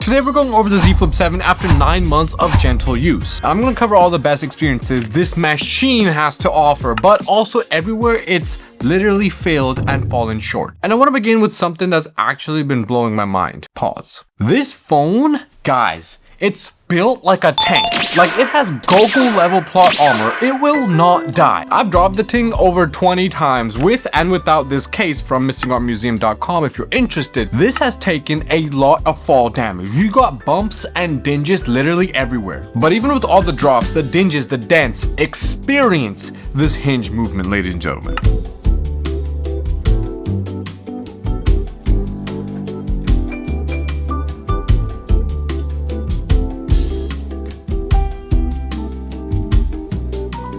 Today we're going over the Zflip 7 after 9 months of gentle use. I'm going to cover all the best experiences this machine has to offer, but also everywhere it's literally failed and fallen short. And I want to begin with something that's actually been blowing my mind. Pause. This phone, guys, it's built like a tank. Like, it has Goku level plot armor. It will not die. I've dropped the thing over 20 times with and without this case from missingartmuseum.com if you're interested. This has taken a lot of fall damage. You got bumps and dinges literally everywhere. But even with all the drops, the dinges, the dents, experience this hinge movement, ladies and gentlemen.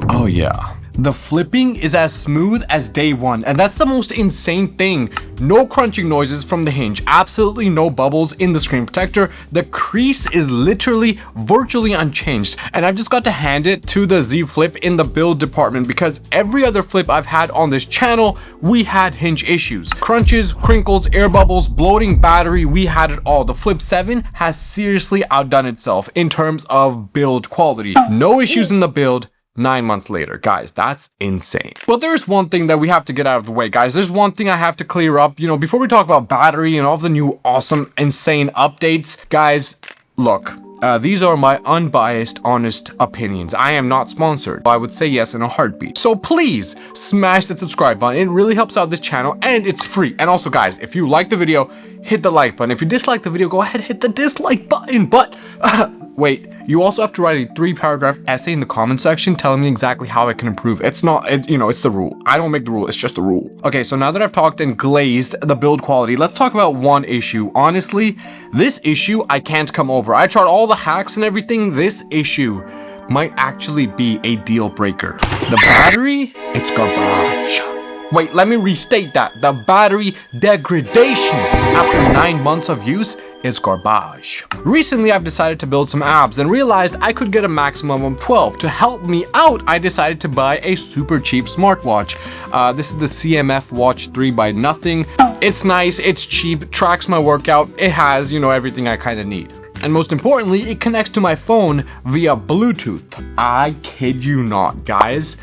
Oh yeah. The flipping is as smooth as day one, and that's the most insane thing. No crunching noises from the hinge, absolutely no bubbles in the screen protector. The crease is literally virtually unchanged, and I've just got to hand it to the Zflip in the build department because every other flip I've had on this channel, we had hinge issues. Crunches, crinkles, air bubbles, bloating battery, we had it all. The Flip 7 has seriously outdone itself in terms of build quality. No issues in the build. 9 months later, guys, that's insane. But there's one thing that we have to get out of the way, guys. There's one thing I have to clear up, before we talk about battery and all the new awesome, insane updates. Guys, look, these are my unbiased, honest opinions. I am not sponsored. I would say yes in a heartbeat. So please smash that subscribe button. It really helps out this channel and it's free. And also, guys, if you like the video, hit the like button. If you dislike the video, go ahead, hit the dislike button. But wait, you also have to write a 3-paragraph essay in the comment section telling me exactly how I can improve. It's not, it's the rule. I don't make the rule, it's just the rule. Okay, so now that I've talked and glazed the build quality, let's talk about one issue. Honestly, this issue I can't come over. I tried all the hacks and everything. This issue might actually be a deal breaker. The battery, it's garbage. Wait, let me restate that. The battery degradation after 9 months of use is garbage. Recently, I've decided to build some abs and realized I could get a maximum of 12. To help me out, I decided to buy a super cheap smartwatch. This is the CMF Watch 3 by Nothing. It's nice, it's cheap, tracks my workout. It has, everything I kind of need. And most importantly, it connects to my phone via Bluetooth. I kid you not, guys.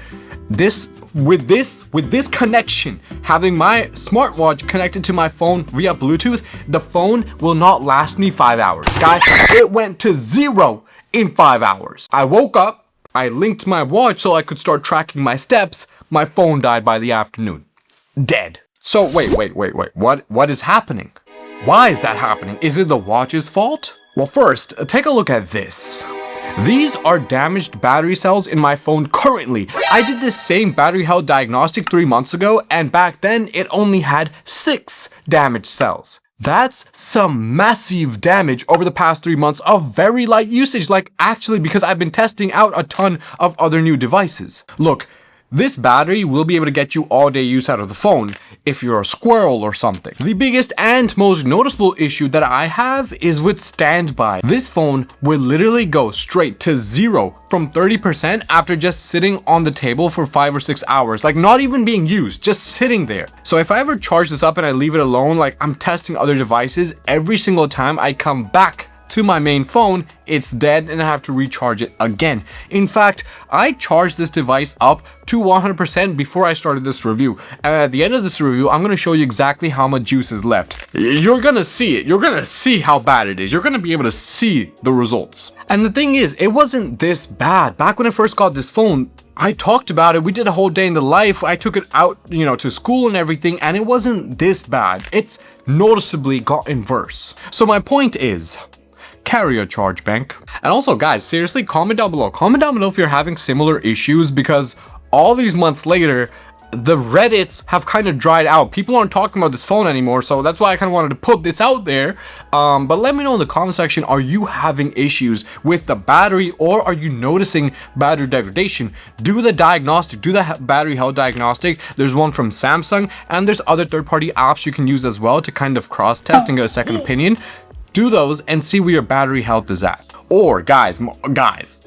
With this connection, having my smartwatch connected to my phone via Bluetooth, the phone will not last me 5 hours. Guys, it went to 0 in 5 hours. I woke up, I linked my watch so I could start tracking my steps. My phone died by the afternoon. Dead. So wait. What is happening? Why is that happening? Is it the watch's fault? Well, first, take a look at this. These are damaged battery cells in my phone currently. I did this same battery health diagnostic 3 months ago, and back then it only had 6 damaged cells. That's some massive damage over the past 3 months of very light usage, like actually because I've been testing out a ton of other new devices. Look, this battery will be able to get you all day use out of the phone if you're a squirrel or something. The biggest and most noticeable issue that I have is with standby. This phone will literally go straight to 0 from 30% after just sitting on the table for 5 or 6 hours, like not even being used, just sitting there. So if I ever charge this up and I leave it alone, like I'm testing other devices, every single time I come back to my main phone, it's dead and I have to recharge it again. In fact, I charged this device up to 100% before I started this review. And at the end of this review, I'm going to show you exactly how much juice is left. You're going to see it. You're going to see how bad it is. You're going to be able to see the results. And the thing is, it wasn't this bad. Back when I first got this phone, I talked about it. We did a whole day in the life. I took it out, to school and everything, and it wasn't this bad. It's noticeably gotten worse. So my point is, carry a charge bank. And also, guys, seriously, comment down below. Comment down below if you're having similar issues, because all these months later, the Reddits have kind of dried out. People aren't talking about this phone anymore, so that's why I kind of wanted to put this out there. But let me know in the comment section, are you having issues with the battery, or are you noticing battery degradation? Do the diagnostic, do the battery health diagnostic. There's one from Samsung, and there's other third-party apps you can use as well to kind of cross-test and get a second opinion. Do those and see where your battery health is at. Or guys,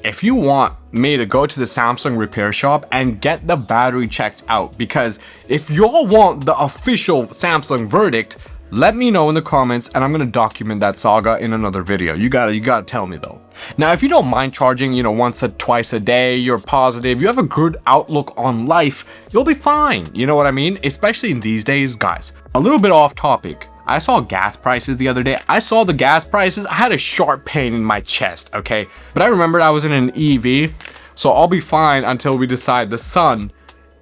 if you want me to go to the Samsung repair shop and get the battery checked out, because if y'all want the official Samsung verdict, Let me know in the comments and I'm gonna document that saga in another video. You gotta tell me though. Now, if you don't mind charging, once or twice a day, you're positive, you have a good outlook on life, you'll be fine. You know what I mean? Especially in these days, guys. A little bit off topic. I saw gas prices the other day. I saw the gas prices. I had a sharp pain in my chest, okay? But I remembered I was in an EV, so I'll be fine until we decide the sun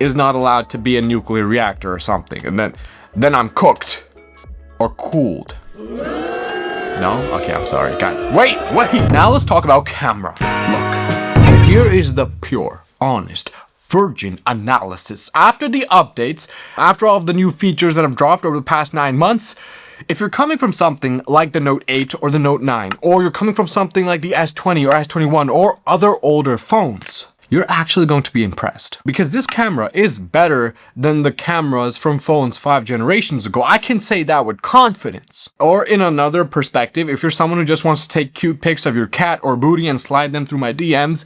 is not allowed to be a nuclear reactor or something. And then I'm cooked. Or cooled. No? Okay, I'm sorry. Guys, wait! Now let's talk about camera. Look, here is the pure, honest, virgin analysis. After the updates, after all of the new features that have dropped over the past 9 months, if you're coming from something like the Note 8 or the Note 9, or you're coming from something like the S20 or S21 or other older phones, you're actually going to be impressed because this camera is better than the cameras from phones 5 generations ago. I can say that with confidence. Or in another perspective, if you're someone who just wants to take cute pics of your cat or booty and slide them through my DMs,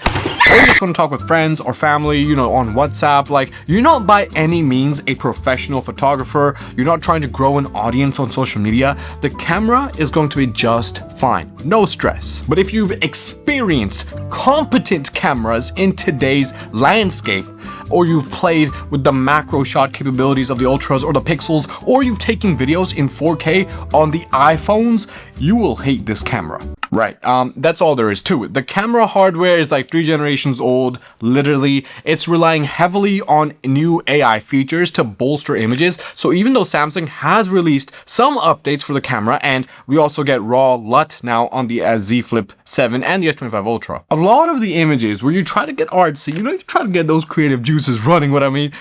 or you just want to talk with friends or family, on WhatsApp, like you're not by any means a professional photographer, you're not trying to grow an audience on social media, the camera is going to be just fine. No stress. But if you've experienced competent cameras in today's landscape, or you've played with the macro shot capabilities of the Ultras or the Pixels, or you've taken videos in 4K on the iPhones, you will hate this camera. Right, that's all there is to it. The camera hardware is like 3 generations old, literally. It's relying heavily on new AI features to bolster images. So even though Samsung has released some updates for the camera, and we also get raw LUT now on the Zflip 7 and the S25 Ultra, a lot of the images where you try to get artsy, you try to get those creative juices running, what I mean,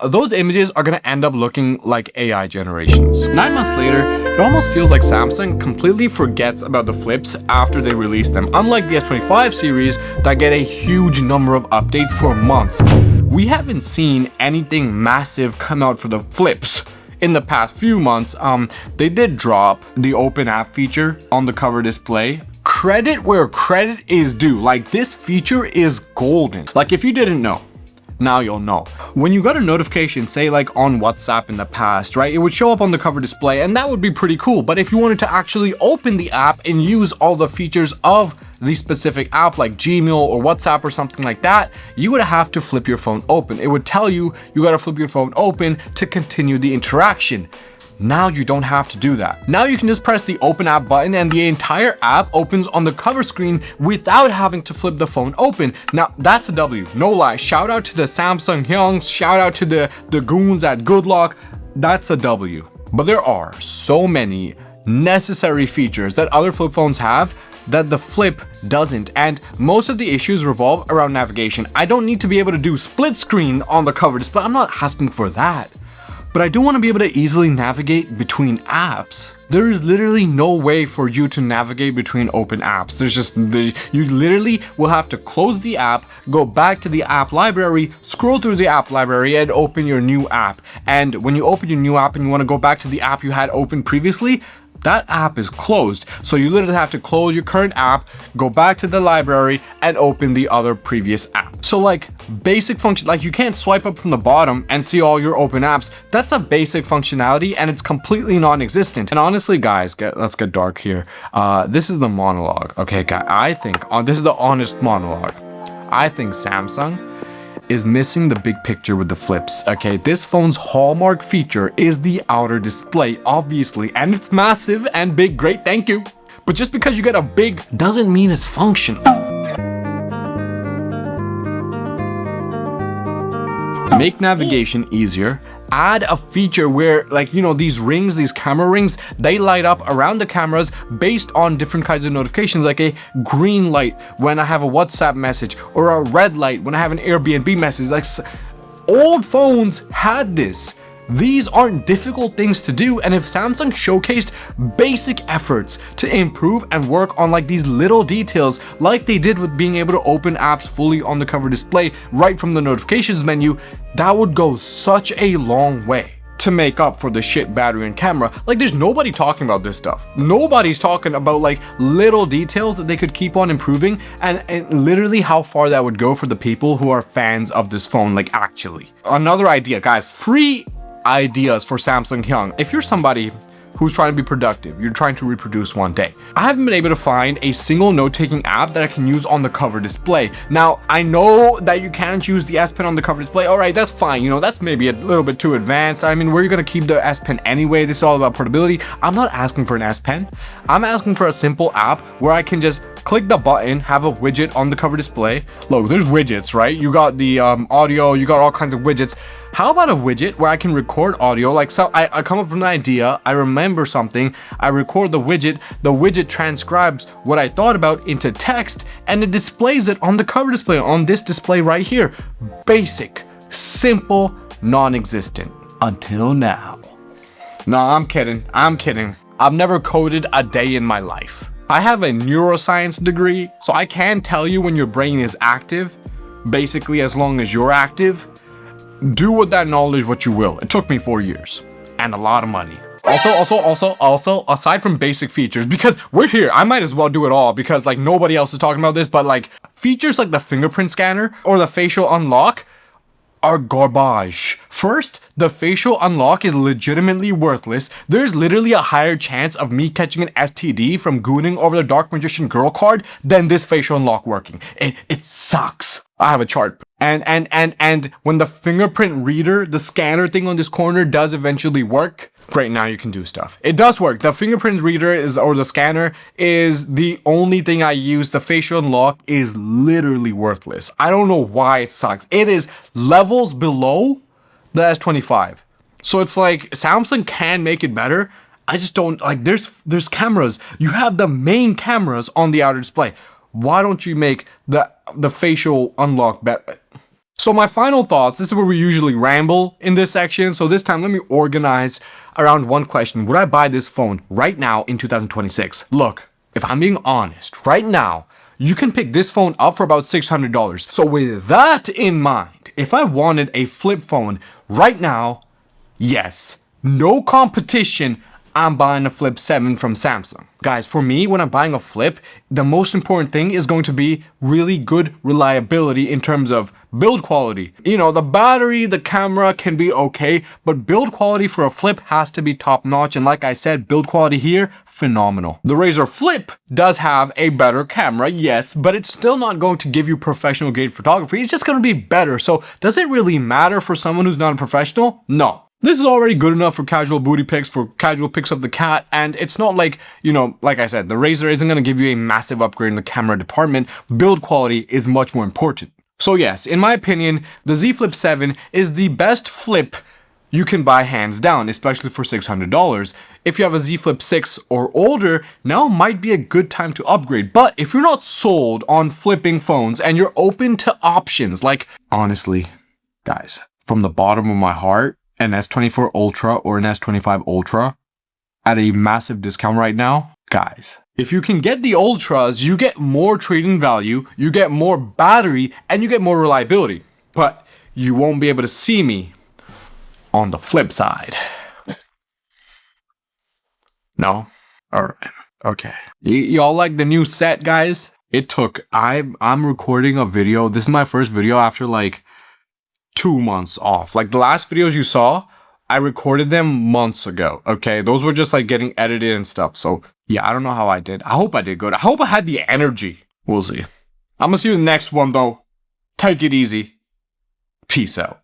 those images are gonna end up looking like AI generations. 9 months later, it almost feels like Samsung completely forgets about the flips after they release them. Unlike the S25 series that get a huge number of updates for months, we haven't seen anything massive come out for the flips in the past few months. They did drop the open app feature on the cover display. Credit where credit is due. Like, this feature is golden. Like, if you didn't know, now you'll know. When you got a notification, say like on WhatsApp in the past, right, it would show up on the cover display and that would be pretty cool. But if you wanted to actually open the app and use all the features of the specific app like Gmail or WhatsApp or something like that, you would have to flip your phone open. It would tell you gotta flip your phone open to continue the interaction. Now you don't have to do that. Now you can just press the open app button and the entire app opens on the cover screen without having to flip the phone open. Now that's a W, no lie. Shout out to the Samsung HINGE, shout out to the goons at Goodlock. That's a W. But there are so many necessary features that other flip phones have that the Flip doesn't, and most of the issues revolve around navigation. I don't need to be able to do split screen on the cover display. I'm not asking for that. But I do want to be able to easily navigate between apps. There is literally no way for you to navigate between open apps. You literally will have to close the app, go back to the app library, scroll through the app library and open your new app. And when you open your new app and you want to go back to the app you had open previously, that app is closed. So you literally have to close your current app, go back to the library and open the other previous app. So like basic function, like you can't swipe up from the bottom and see all your open apps. That's a basic functionality and it's completely non-existent. And honestly, guys, let's get dark here. This is the monologue. Okay, guys, I think this is the honest monologue. I think Samsung is missing the big picture with the flips. Okay, this phone's hallmark feature is the outer display, obviously, and it's massive and big. Great, thank you. But just because you get a big doesn't mean it's functional. Make navigation easier. Add a feature where, like, these rings, these camera rings, they light up around the cameras based on different kinds of notifications, like a green light when I have a WhatsApp message or a red light when I have an Airbnb message. Like, old phones had this. These aren't difficult things to do, and if Samsung showcased basic efforts to improve and work on like these little details like they did with being able to open apps fully on the cover display right from the notifications menu, that would go such a long way to make up for the shit battery and camera. Like, there's nobody talking about this stuff. Nobody's talking about like little details that they could keep on improving, and literally how far that would go for the people who are fans of this phone. Like, actually, another idea, guys, free ideas for Samsung HINGE. If you're somebody who's trying to be productive. You're trying to reproduce one day. I haven't been able to find a single note-taking app that I can use on the cover display. Now, I know that you can't use the S Pen on the cover display. All right, that's fine. You know, that's maybe a little bit too advanced. I mean, where are you going to keep the S Pen anyway? This is all about portability. I'm not asking for an S Pen. I'm asking for a simple app where I can just click the button, have a widget on the cover display. Look, there's widgets, right? You got the audio, you got all kinds of widgets. How about a widget where I can record audio? Like, so I come up with an idea, I remember something, I record the widget transcribes what I thought about into text, and it displays it on the cover display, on this display right here. Basic, simple, non-existent. Until now. No, I'm kidding. I've never coded a day in my life. I have a neuroscience degree, so I can tell you when your brain is active. Basically, as long as you're active, do with that knowledge what you will. It took me 4 years and a lot of money. Also, aside from basic features, because we're here, I might as well do it all because like nobody else is talking about this, but like features like the fingerprint scanner or the facial unlock are garbage. First, the facial unlock is legitimately worthless. There's literally a higher chance of me catching an STD from gooning over the Dark Magician Girl card than this facial unlock working. It sucks. I have a chart. And when the fingerprint reader, the scanner thing on this corner does eventually work, great, now you can do stuff. It does work. The fingerprint reader or the scanner is the only thing I use. The facial unlock is literally worthless. I don't know why it sucks. It is levels below the S25. So it's like Samsung can make it better. I just don't like, there's cameras. You have the main cameras on the outer display. Why don't you make the facial unlock better? So my final thoughts, this is where we usually ramble in this section. So this time, let me organize around one question. Would I buy this phone right now in 2026? Look, if I'm being honest, right now, you can pick this phone up for about $600. So with that in mind, if I wanted a flip phone right now, yes, no competition, I'm buying a Flip 7 from Samsung. Guys, for me, when I'm buying a Flip, the most important thing is going to be really good reliability in terms of build quality. You know, the battery, the camera can be okay, but build quality for a Flip has to be top notch. And like I said, build quality here, phenomenal. The Razer Flip does have a better camera, yes, but it's still not going to give you professional grade photography. It's just going to be better. So does it really matter for someone who's not a professional? No. This is already good enough for casual booty pics, for casual pics of the cat, and it's not like, you know, like I said, the Razer isn't going to give you a massive upgrade in the camera department. Build quality is much more important. So yes, in my opinion, the Z Flip 7 is the best flip you can buy hands down, especially for $600. If you have a Z Flip 6 or older, now might be a good time to upgrade. But if you're not sold on flipping phones and you're open to options, like, honestly, guys, from the bottom of my heart, an S24 Ultra or an S25 Ultra at a massive discount right now, guys, if you can get the Ultras, you get more trade-in value, you get more battery, and you get more reliability. But you won't be able to see me on the flip side. No? Alright. Okay. Y'all like the new set, guys? It took, I'm recording a video. This is my first video after like 2 months off. Like the last videos you saw, I recorded them months ago. Okay, those were just like getting edited and stuff. So yeah, I don't know how I did. I hope I did good. I hope I had the energy. We'll see. I'm gonna see you in the next one though. Take it easy. Peace out.